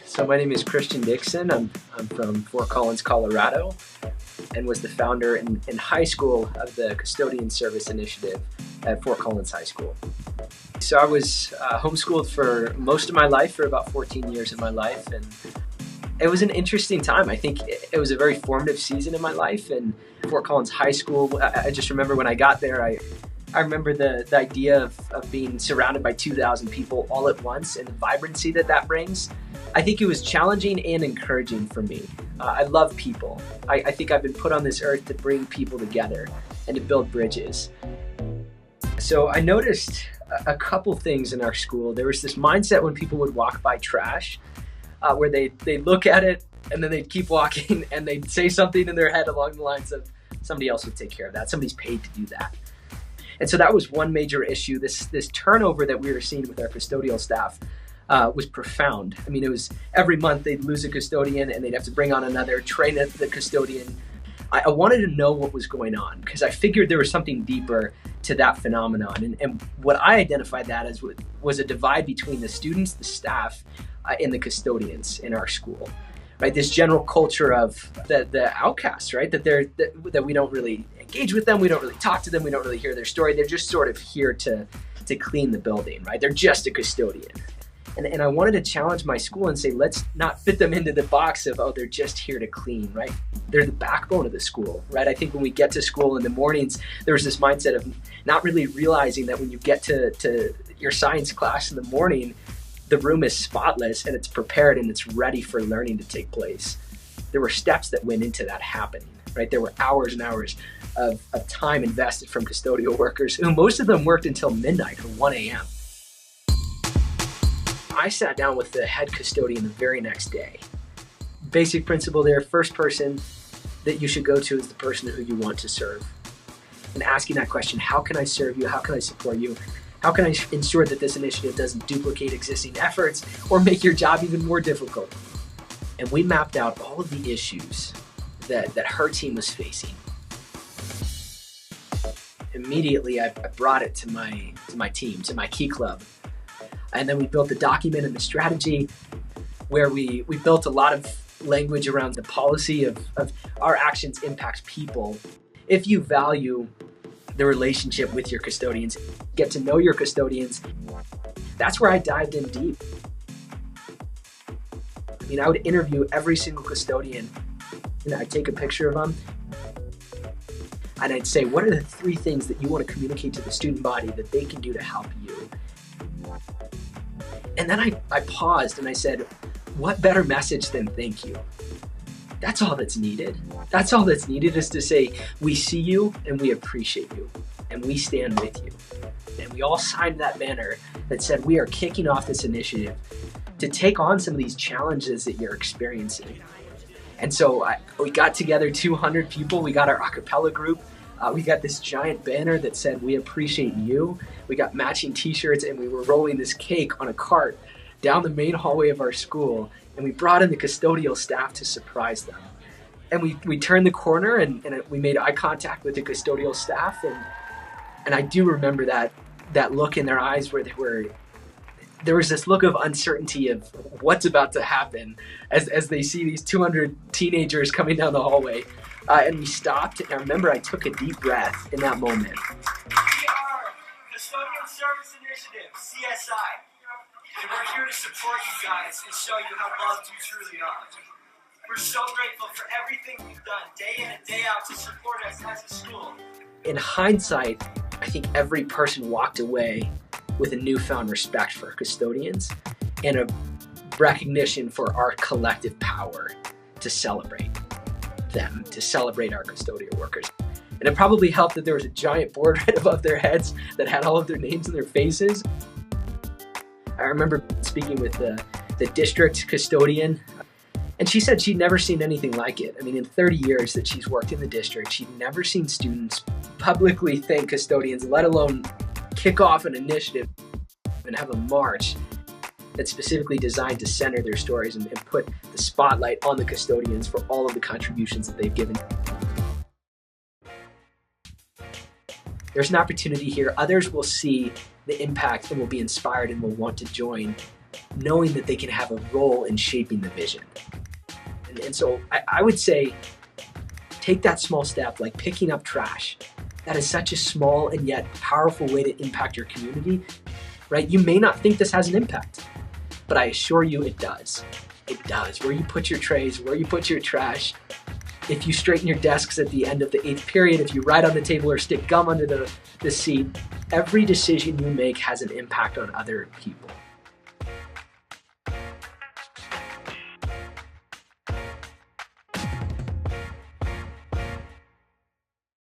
So my name is Christian Dykson. I'm from Fort Collins, Colorado, and was the founder in high school of the Custodial Service Initiative at Fort Collins High School. So I was homeschooled for most of my life, for about 14 years of my life, and it was an interesting time. I think it was a very formative season in my life. And Fort Collins High School, I just remember when I got there, I remember the idea of being surrounded by 2,000 people all at once and the vibrancy that brings. I think it was challenging and encouraging for me. I love people. I think I've been put on this earth to bring people together and to build bridges. So I noticed a couple things in our school. There was this mindset when people would walk by trash, where they'd look at it and then they'd keep walking and they'd say something in their head along the lines of, somebody else would take care of that. Somebody's paid to do that. And so that was one major issue. This turnover that we were seeing with our custodial staff was profound. I mean, it was every month they'd lose a custodian and they'd have to bring on another, train the custodian. I wanted to know what was going on because I figured there was something deeper to that phenomenon. And what I identified that as was a divide between the students, the staff, and the custodians in our school. Right, this general culture of the outcasts, right? That we don't really engage with them, we don't really talk to them, we don't really hear their story. They're just sort of here to clean the building, right? They're just a custodian. And I wanted to challenge my school and say, let's not fit them into the box of, oh, they're just here to clean, right? They're the backbone of the school, right? I think when we get to school in the mornings, there was this mindset of not really realizing that when you get to your science class in the morning, the room is spotless and it's prepared and it's ready for learning to take place. There were steps that went into that happening, right? There were hours and hours of time invested from custodial workers, who most of them worked until midnight or 1 a.m. I sat down with the head custodian the very next day. Basic principle there, first person that you should go to is the person who you want to serve. And asking that question, how can I serve you? How can I support you? How can I ensure that this initiative doesn't duplicate existing efforts or make your job even more difficult? And we mapped out all of the issues that her team was facing. Immediately, I brought it to my team, to my key club. And then we built the document and the strategy, where we built a lot of language around the policy of our actions impact people. If you value the relationship with your custodians, get to know your custodians, that's where I dived in deep. I mean, I would interview every single custodian, and I'd take a picture of them, and I'd say, what are the 3 things that you want to communicate to the student body that they can do to help you? And then I paused and I said, what better message than thank you? That's all that's needed. That's all that's needed, is to say, we see you and we appreciate you and we stand with you. And we all signed that banner that said, we are kicking off this initiative to take on some of these challenges that you're experiencing. And so we got together 200 people. We got our a cappella group. We got this giant banner that said, we appreciate you. We got matching t-shirts, and we were rolling this cake on a cart down the main hallway of our school. And we brought in the custodial staff to surprise them. And we turned the corner and we made eye contact with the custodial staff. And I do remember that look in their eyes where there was this look of uncertainty of what's about to happen as they see these 200 teenagers coming down the hallway. And we stopped, and I remember I took a deep breath in that moment. We are Custodial Service Initiative, CSI. And we're here to support you guys and show you how loved you truly are. We're so grateful for everything you've done day in and day out to support us as a school. In hindsight, I think every person walked away with a newfound respect for custodians and a recognition for our collective power to celebrate them, to celebrate our custodial workers. And it probably helped that there was a giant board right above their heads that had all of their names and their faces. I remember speaking with the district custodian, and she said she'd never seen anything like it. I mean, in 30 years that she's worked in the district, she'd never seen students publicly thank custodians, let alone kick off an initiative and have a march that's specifically designed to center their stories and put the spotlight on the custodians for all of the contributions that they've given. There's an opportunity here. Others will see the impact and will be inspired and will want to join knowing that they can have a role in shaping the vision. And so I would say, take that small step, like picking up trash. That is such a small and yet powerful way to impact your community, right? You may not think this has an impact, but I assure you it does. It does. Where you put your trays, where you put your trash, if you straighten your desks at the end of the 8th period, if you write on the table or stick gum under the seat, every decision you make has an impact on other people.